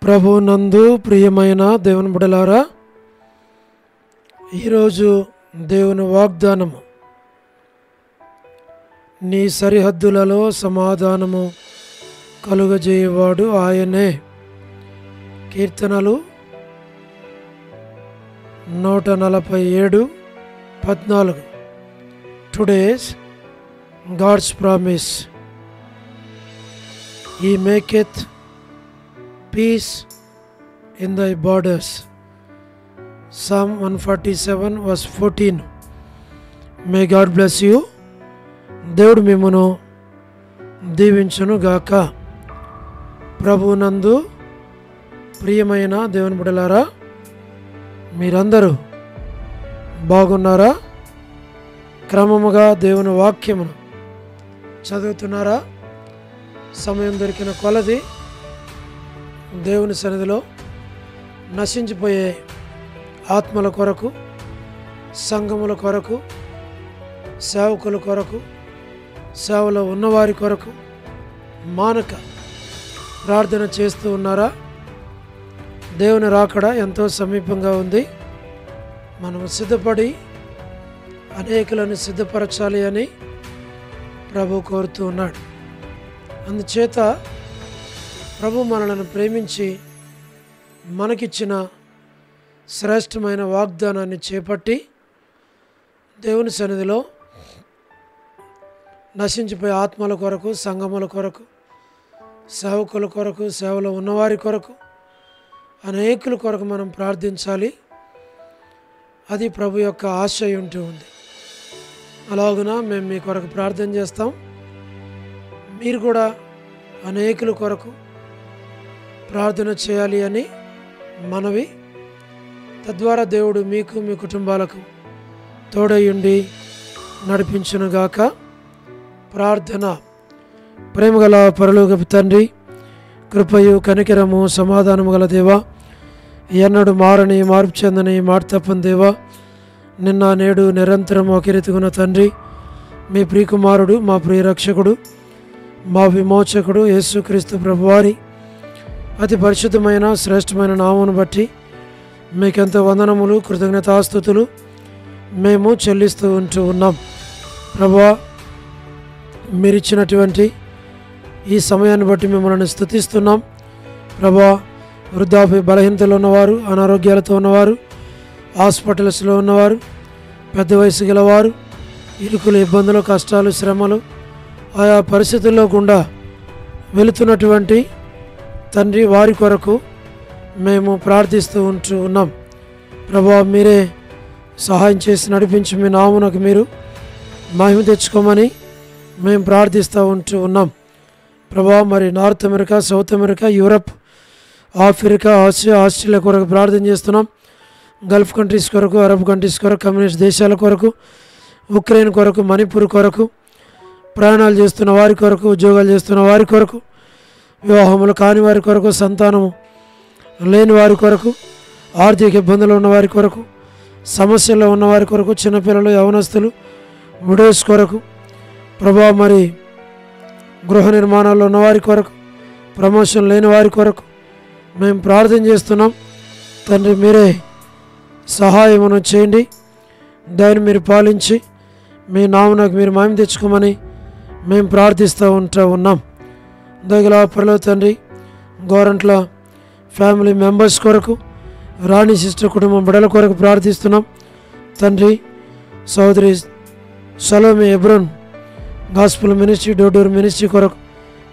ప్రభు నందు ప్రియమైన దేవుని బిడ్డలారా, ఈరోజు దేవుని వాగ్దానము, నీ సరిహద్దులలో సమాధానము కలుగజేయవాడు ఆయనే. కీర్తనలు 147:14. Today's God's promise, He maketh peace in thy borders. Psalm 147:14. May God bless you. దేవుడు మిమ్మును దీవించును గాక. ప్రభునందు ప్రియమైన దేవుని బిడ్డలారా, మీరందరూ బాగున్నారా? క్రమముగా దేవుని వాక్యమును చదువుతున్నారా? సమయం దొరికిన కొలది దేవుని సన్నిధిలో నశించిపోయే ఆత్మల కొరకు, సంఘముల కొరకు, సేవకుల కొరకు, సేవలో ఉన్నవారి కొరకు మానక ప్రార్థన చేస్తూ ఉన్నారా? దేవుని రాకడ ఎంతో సమీపంగా ఉంది. మనం సిద్ధపడి అనేకులను సిద్ధపరచాలి అని ప్రభు కోరుతూ ఉన్నాడు. అందుచేత ప్రభు మనలను ప్రేమించి మనకిచ్చిన శ్రేష్టమైన వాగ్దానాన్ని చేపట్టి దేవుని సన్నిధిలో నశించిపోయే ఆత్మల కొరకు, సంఘముల కొరకు, సేవకుల కొరకు, సేవలో ఉన్నవారి కొరకు, అనేకుల కొరకు మనం ప్రార్థించాలి. అది ప్రభు యొక్క ఆశ ఉంటూ ఉంది. అలాగున మేము మీ కొరకు ప్రార్థన చేస్తాం. మీరు కూడా అనేకుల కొరకు ప్రార్థన చేయాలి అని మనవి. తద్వారా దేవుడు మీకు, మీ కుటుంబాలకు తోడయుండి నడిపించునుగాక. ప్రార్థన. ప్రేమగల పరలోకపు తండ్రి, కృపయు కనికరము సమాధానము గల దేవా, ఎన్నడు మారని, మార్పు చెందని, మాట తప్పని దేవా, నిన్న నేడు నిరంతరం ఒకే రీతిగున్న తండ్రి, మీ ప్రియకుమారుడు, మా ప్రియ రక్షకుడు, మా విమోచకుడు యేసుక్రీస్తు ప్రభువారి అతి పరిశుద్ధమైన శ్రేష్టమైన నామమును బట్టి మీకెంతో వందనములు, కృతజ్ఞతాస్తుతులు మేము చెల్లిస్తూ ఉన్నాం. ప్రభువా, మీరిచ్చినటువంటి ఈ సమయాన్ని బట్టి మిమ్మల్ని స్తుతిస్తున్నాం. ప్రభువా, వృద్ధాప్య బలహీనతలో ఉన్నవారు, అనారోగ్యాలతో ఉన్నవారు, హాస్పిటల్స్లో ఉన్నవారు, పెద్ద వయసు గలవారు, ఇరుకులు, ఇబ్బందులు, కష్టాలు, శ్రమలు, ఆయా పరిస్థితుల్లో గుండా వెళుతున్నటువంటి తండ్రి, వారి కొరకు మేము ప్రార్థిస్తూ ఉన్నాం. ప్రభువా, మీరే సహాయం చేసి నడిపించి మీ నామమునకు మీరు మహిమ తెచ్చుకోమని మేము ప్రార్థిస్తూ ఉన్నాం. ప్రభువా, మరి north America, south America, Europe, Africa, Asia, Australia కొరకు ప్రార్థన చేస్తున్నాం. గల్ఫ్ కంట్రీస్ కొరకు, అరబ్ కంట్రీస్ కొరకు, కమ్యూనిస్ట్ దేశాల కొరకు, ఉక్రెయిన్ కొరకు, మణిపూర్ కొరకు, ప్రయాణాలు చేస్తున్న వారి కొరకు, ఉద్యోగాలు చేస్తున్న వారి కొరకు, వివాహములు కాని వారి కొరకు, సంతానము లేని వారి కొరకు, ఆర్థిక ఇబ్బందులు ఉన్న వారి కొరకు, సమస్యల్లో ఉన్నవారి కొరకు, చిన్నపిల్లలు, యవనస్తులు, విడోస్ కొరకు, ప్రభా, మరి గృహ నిర్మాణాల్లో ఉన్నవారి కొరకు, ప్రమోషన్ లేని వారి కొరకు మేము ప్రార్థన చేస్తున్నాం. తండ్రి, మీరే సహాయమును చేయండి. దాన్ని మీరు పాలించి మీ నామమునకు మీరు మహిమ తెచ్చుకోమని మేము ప్రార్థిస్తూ ఉన్నాం. దయగల పరలోక తండ్రి, గోరంట్ల ఫ్యామిలీ మెంబర్స్ కొరకు, రాణి సిస్టర్ కుటుంబం బిడ్డల కొరకు ప్రార్థిస్తున్నాం. తండ్రి, సోదరి సలోమి ఎబ్రోన్ గాస్పుల్ మినిస్ట్రీ, డోడూర్ మినిస్ట్రీ కొరకు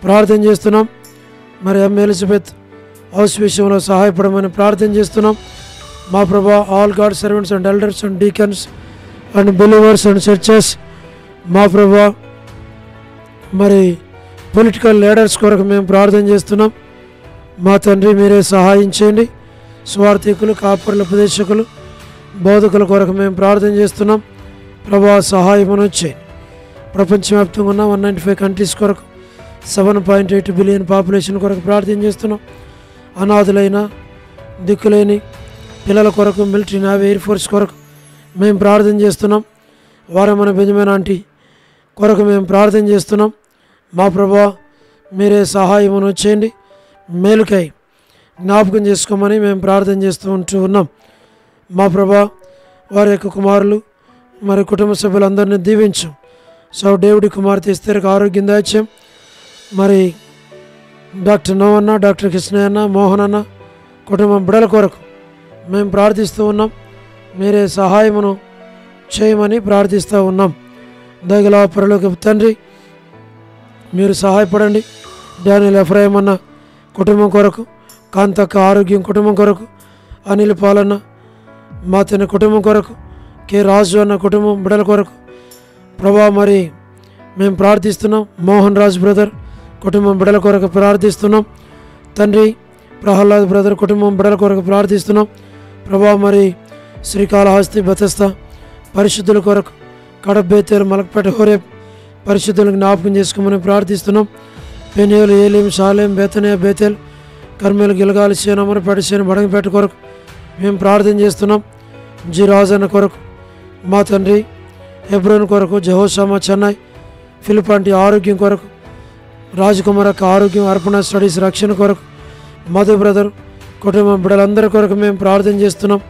ప్రార్థన చేస్తున్నాం. మరి అమ్మ ఎలిజబెత్ హౌస్ విషయంలో సహాయపడమని ప్రార్థన చేస్తున్నాం. మా ప్రభా, all God servants and elders and deacons and believers and churches, మా ప్రభా, మరి పొలిటికల్ లీడర్స్ కొరకు మేము ప్రార్థన చేస్తున్నాం. మా తండ్రి, మీరే సహాయం చేయండి. స్వార్థికులు, కాపరుల, ఉపదేశకులు, బోధకుల కొరకు మేము ప్రార్థన చేస్తున్నాం. ప్రభా, సహాయమును చేయండి. ప్రపంచవ్యాప్తంగా ఉన్న 195 కంట్రీస్ కొరకు, 7.8 బిలియన్ పాపులేషన్ కొరకు ప్రార్థన చేస్తున్నాం. అనాథులైన, దిక్కులేని పిల్లల కొరకు, మిలిటరీ, నేవీ, ఎయిర్ ఫోర్స్ కొరకు మేము ప్రార్థన చేస్తున్నాం. వారమైన బెంజమిన్ ఆంటీ కొరకు మేము ప్రార్థన చేస్తున్నాం. మా ప్రభువా, మీరే సహాయమును చేయండి. మేలుకై జ్ఞాపకం చేసుకోమని మేము ప్రార్థన చేస్తూ ఉన్నాం. మా ప్రభా, వారి యొక్క కుమారులు మరి కుటుంబ సభ్యులందరినీ దీవించు. సో డేవిడ్ కుమార్తె ఇస్తేరకు ఆరోగ్యం దాయిచ్చాం. మరి డాక్టర్ నవన్న, డాక్టర్ కృష్ణయ్యన్న, మోహన్ అన్న కుటుంబం బిడల కొరకు మేము ప్రార్థిస్తూ ఉన్నాం. మీరే సహాయమును చేయమని ప్రార్థిస్తూ ఉన్నాం. దయగల పరలోకపు తండ్రి, మీరు సహాయపడండి. డానియల్ ఎఫ్రాయిం అన్న కుటుంబం కొరకు, కాంతక్క ఆరోగ్యం కుటుంబం కొరకు, అనిల్ పాలన్న మా తన కుటుంబం కొరకు, కె రాజు అన్న కుటుంబం బిడల కొరకు ప్రభా మరి మేము ప్రార్థిస్తున్నాం. మోహన్ రాజ్ బ్రదర్ కుటుంబం బిడల కొరకు ప్రార్థిస్తున్నాం. తండ్రి ప్రహ్లాద్ బ్రదర్ కుటుంబం బిడల కొరకు ప్రార్థిస్తున్నాం. ప్రభా మరి శ్రీకాళహస్తి బెతస్తా పరిశుద్ధుల కొరకు, కడబేతేరు మలక్పేట హోరేబ్ పరిశుద్ధులకు జ్ఞాపకం చేసుకోమని ప్రార్థిస్తున్నాం. పెనియోలు, ఏలీం, షాలేం, బేతనియా, బేతేల్, కర్మేలు, గిలగాలి, సేనమని పడిసేన బడంగపేట కొరకు మేము ప్రార్థన చేస్తున్నాం. జి రాజన్న కొరకు, మా తండ్రి హెబ్రోన్ కొరకు, జెహోషామా చెన్నై, ఫిలిపాంటి ఆరోగ్యం కొరకు, రాజకుమార్ యొక్క ఆరోగ్యం, అర్పణ స్టడీస్ రక్షణ కొరకు, మధు బ్రదర్ కుటుంబం బిడ్డలందరి కొరకు మేము ప్రార్థన చేస్తున్నాం.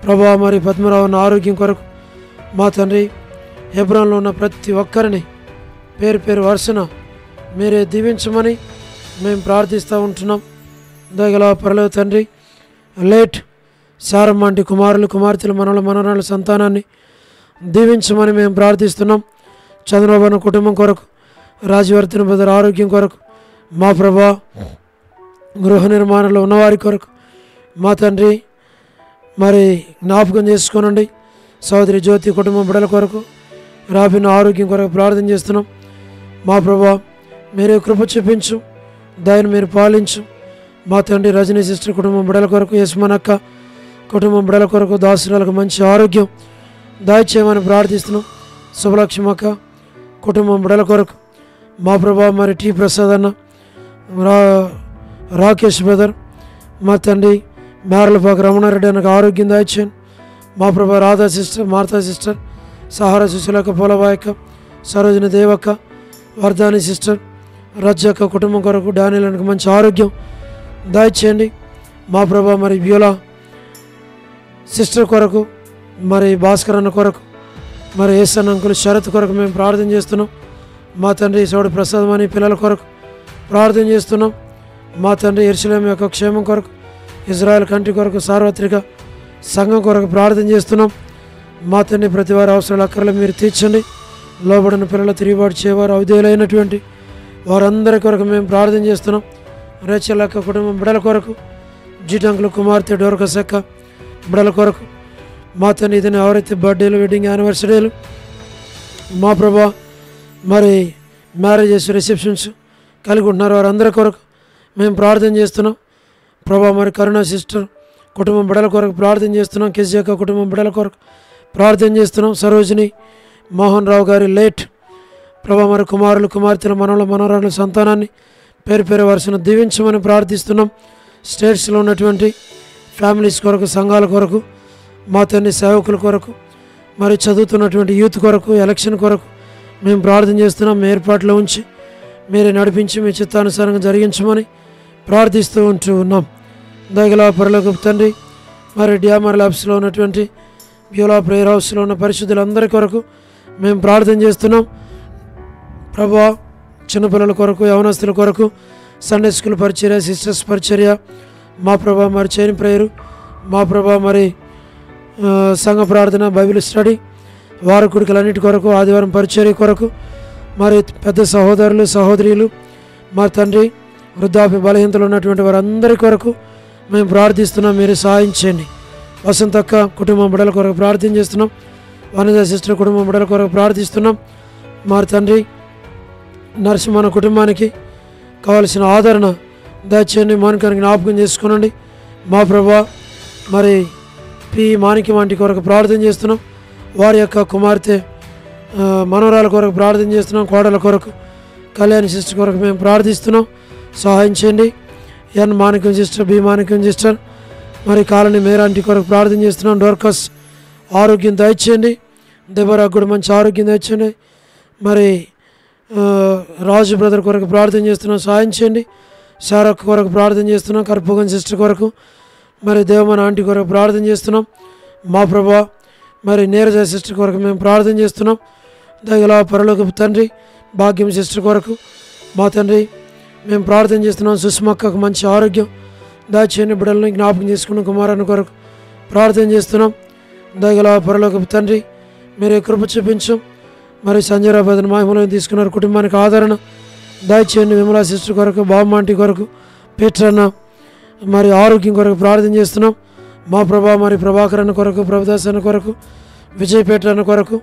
ప్రభా మరి పద్మరావు ఆరోగ్యం కొరకు, మా తండ్రి హెబ్రోన్లో ఉన్న ప్రతి ఒక్కరిని పేరు పేరు వరుసన మీరే దీవించమని మేము ప్రార్థిస్తూ ఉంటున్నాం. దయగల పరలోక తండ్రి, లేట్ సారమ్మ వంటి కుమారులు, కుమార్తెలు, మనవరాళ్ళ సంతానాన్ని దీవించమని మేము ప్రార్థిస్తున్నాం. చంద్రబాబు కుటుంబం కొరకు, రాజవర్ధన బ్రదర్ ఆరోగ్యం కొరకు, మా ప్రభా గృహ నిర్మాణంలో ఉన్నవారి కొరకు మా తండ్రి మరి జ్ఞాపకం చేసుకోనండి. సోదరి జ్యోతి కుటుంబం బిడల కొరకు, రాబిన ఆరోగ్యం కొరకు ప్రార్థన చేస్తున్నాం. మా ప్రభా మీరే కృప చూపించు, దయను మీరు పాలించు. మా తండ్రి రజనీ సిస్టర్ కుటుంబం బిడల కొరకు, యశ్మనక్క కుటుంబం బిడల కొరకు, దాసురాలకు మంచి ఆరోగ్యం దయచేయమని ప్రార్థిస్తున్నాం. శుభలక్ష్మక్క కుటుంబం బిడల కొరకు, మా ప్రభా మరి టి ప్రసాద్ అన్న, రాకేష్ బ్రదర్, మా తండ్రి మేరలపాక రమణారెడ్డి అన్నకు ఆరోగ్యం దయచేయండి. మా Prabha Radha sister, Martha sister, Sahara సుశీలక్క, పోలబాయక్క, సరోజిని దేవక్క, వర్ధాని సిస్టర్, రజ్జక్క కుటుంబం కొరకు, డానియల్ అన్నకు మంచి ఆరోగ్యం దయచేయండి. మా ప్రభా మరి బ్యూలా సిస్టర్ కొరకు, మరి భాస్కర్ అన్న కొరకు, మరి ఏసన్ అంకుల్ శరత్ కొరకు మేము ప్రార్థన చేస్తున్నాం. మా తండ్రి సోడు ప్రసాదం అని పిల్లల కొరకు ప్రార్థన చేస్తున్నాం. మా తండ్రి యెరూషలేము యొక్క క్షేమం కొరకు, ఇజ్రాయెల్ కంట్రీ కొరకు, సార్వత్రిక సంఘం కొరకు ప్రార్థన చేస్తున్నాం. మా తండ్రి ప్రతి వారి అవసరాలు అక్కర్లు మీరు తీర్చండి. లోబడిన పిల్లలు, తిరుగుబాటు చేయవారు, అవిధేయులైనటువంటి వారందరి కొరకు మేము ప్రార్థన చేస్తున్నాం. రేచలక్క కుటుంబం బిడల కొరకు, జీటంకులు కుమార్తె డోర్కసక్క బిడల కొరకు, మా తండ్రి ఇతని ఎవరైతే బర్త్డేలు, వెడ్డింగ్ యానివర్సరీలు, మా ప్రభా మరి మ్యారేజెస్, రిసెప్షన్స్ కలిగి ఉంటున్నారు వారందరి కొరకు మేము ప్రార్థన చేస్తున్నాం. ప్రభా మరి కరుణ సిస్టర్ కుటుంబం బిడల కొరకు ప్రార్థన చేస్తున్నాం. కెసియక్క కుటుంబం బిడల కొరకు ప్రార్థన చేస్తున్నాం. సరోజిని మోహన్ రావు గారి లేట్ ప్రభా మరి కుమారులు, కుమార్తెలు, మనవరాళ్ళ సంతానాన్ని పేరు పేరు వరుసను దీవించమని ప్రార్థిస్తున్నాం. స్టేట్స్లో ఉన్నటువంటి ఫ్యామిలీస్ కొరకు, సంఘాల కొరకు, మా తండ్రి సేవకుల కొరకు, మరి చదువుతున్నటువంటి యూత్ కొరకు, ఎలక్షన్ కొరకు మేము ప్రార్థన చేస్తున్నాం. మీ ఏర్పాట్లో ఉంచి మీరే నడిపించి మీ చిత్తానుసారంగా జరిగించమని ప్రార్థిస్తూ ఉన్నాం. దయగల పరలోకపు తండ్రి, మరి డియామర్ ల్యాబ్స్లో ఉన్నటువంటి బ్యూలా ప్రేయర్ హౌస్లో ఉన్న పరిశుద్ధులందరి కొరకు మేము ప్రార్థన చేస్తున్నాం. ప్రభా చిన్నపిల్లల కొరకు, యవనస్తుల కొరకు, సండే స్కూల్ పరిచర్య, సిస్టర్స్ పరిచర్య, మా ప్రభా మరి చైన్ ప్రేయరు, మా ప్రభా మరి సంఘ ప్రార్థన, బైబిల్ స్టడీ, వార కుడికలన్నిటి కొరకు, ఆదివారం పరిచర్య కొరకు, మరి పెద్ద సహోదరులు, సహోదరులు, మా తండ్రి వృద్ధాప్య బలహీనతలు ఉన్నటువంటి వారందరి కొరకు మేము ప్రార్థిస్తున్నాం. మీరు సహాయం చేయండి. వసంతక్క కుటుంబం బిడల కొరకు ప్రార్థన చేస్తున్నాం. వనిత సిస్టర్ కుటుంబం బిడల కొరకు ప్రార్థిస్తున్నాం. మరి తండ్రి నరసింహన కుటుంబానికి కావలసిన ఆదరణ దయచేయండి. మానికానికి జ్ఞాపకం చేసుకునండి. మా ప్రభా మరి పి మాణిక్యం వంటి కొరకు ప్రార్థన చేస్తున్నాం. వారి యొక్క కుమార్తె మనవరాల కొరకు ప్రార్థన చేస్తున్నాం. కోడల కొరకు, కళ్యాణి సిస్టర్ కొరకు మేము ప్రార్థిస్తున్నాం. సహాయం చేయండి. ఎన్ మాణిక్యం సిస్టర్, బి మాణిక్యం సిస్టర్, మరి కాలనీ మేరాంటి కొరకు ప్రార్థన చేస్తున్నాం. డోర్కస్ ఆరోగ్యం దయచేయండి. దెబరా కూడా మంచి ఆరోగ్యం దయచేయండి. మరి రాజు బ్రదర్ కొరకు ప్రార్థన చేస్తున్నాం. సహాయం చేయండి. శారక్ కొరకు ప్రార్థన చేస్తున్నాం. కర్పూగన్ సిస్టర్ కొరకు, మరి దేవమన ఆంటీ కొరకు ప్రార్థన చేస్తున్నాం. మా ప్రభా మరి నీరజ సిస్టర్ కొరకు మేము ప్రార్థన చేస్తున్నాం. దయగల పరలోకపు తండ్రి, భాగ్యం సిస్టర్ కొరకు మా తండ్రి మేము ప్రార్థన చేస్తున్నాం. సుష్మక్కకు మంచి ఆరోగ్యం దాచేయని బిడ్డలను జ్ఞాపకం చేసుకున్న కుమారాన్ని కొరకు ప్రార్థన చేస్తున్నాం. దయగల పరలోకపు తండ్రి మీరే కృప చూపించం. మరి సంజయరాబాద్ని మహిమలను తీసుకున్నారు. కుటుంబానికి ఆదరణ దయచేయండి. విమలా సిస్టర్ కొరకు, బామ్మాంటి కొరకు, పీట్రన్న మరి ఆరోగ్యం కొరకు ప్రార్థన చేస్తున్నాం. మా ప్రభా మరి ప్రభాకర్ అన్న కొరకు, ప్రభుదాస్ అన్న కొరకు, విజయపేట అన్న కొరకు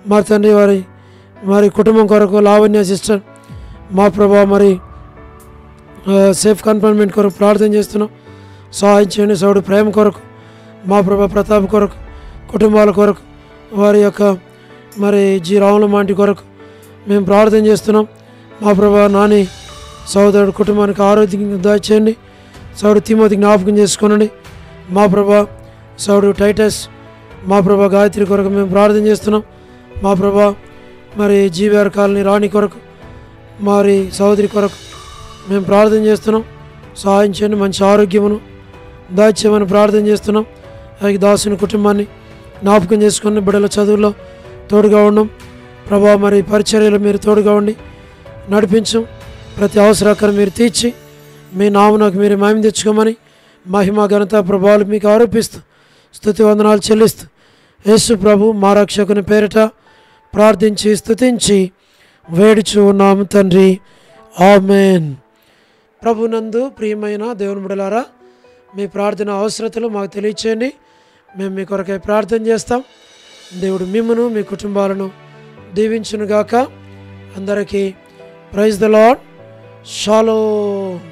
మా తండ్రి వారి మరి కుటుంబం కొరకు, లావణ్య సిస్టర్ మా ప్రభా మరి సేఫ్ కన్ఫైన్మెంట్ కొరకు ప్రార్థన చేస్తున్నాం. సహాయం చేయండి. సౌడు ప్రేమ కొరకు, మా ప్రభా ప్రతాప్ కొరకు, కుటుంబాల కొరకు, వారి యొక్క మరి జి రాములమాంటి కొరకు మేము ప్రార్థన చేస్తున్నాం. మా ప్రభా నాని సోదరుడు కుటుంబానికి ఆరోగ్యంగా దయచేయండి. సౌడు తిమోతి జ్ఞాపకం చేసుకోనండి. మా ప్రభా సౌడు టైటస్, మా ప్రభా గాయత్రి కొరకు మేము ప్రార్థన చేస్తున్నాం. మా ప్రభా మరి జీవీఆర్ కాలనీ రాణి కొరకు, మరి సోదరి కొరకు మేము ప్రార్థన చేస్తున్నాం. సహాయం చేయండి. మంచి ఆరోగ్యమును దయచేయమని ప్రార్థన చేస్తున్నాం. అలాగే దాసుని కుటుంబాన్ని జ్ఞాపకం చేసుకుని బిడ్డల చదువుల్లో తోడుగా ఉండం ప్రభా. మరి పరిచర్యలు మీరు తోడుగా ఉండి నడిపించం. ప్రతి అవసరాకరం మీరు తీర్చి మీ నామనకు మీరు మహిమ తెచ్చుకోమని మహిమ ఘనత ప్రభావాలు మీకు ఆరోపిస్తూ స్తుతి వందనాలు చెల్లిస్తూ యేసు ప్రభు మా రక్షకుని పేరిట ప్రార్థించి స్తుతించి వేడుచు ఉన్నాము తండ్రి. ఆమేన్. ప్రభునందు ప్రియమైన దేవుని బిడ్డలారా, మీ ప్రార్థన అవసరతలు మాకు తెలియచేయండి. మేము మీ కొరకై ప్రార్థన చేస్తాం. దేవుడు మిమ్మును మీ కుటుంబాలను దీవించునుగాక. అందరికీ ప్రైజ్ ద లార్డ్. షాలోమ్.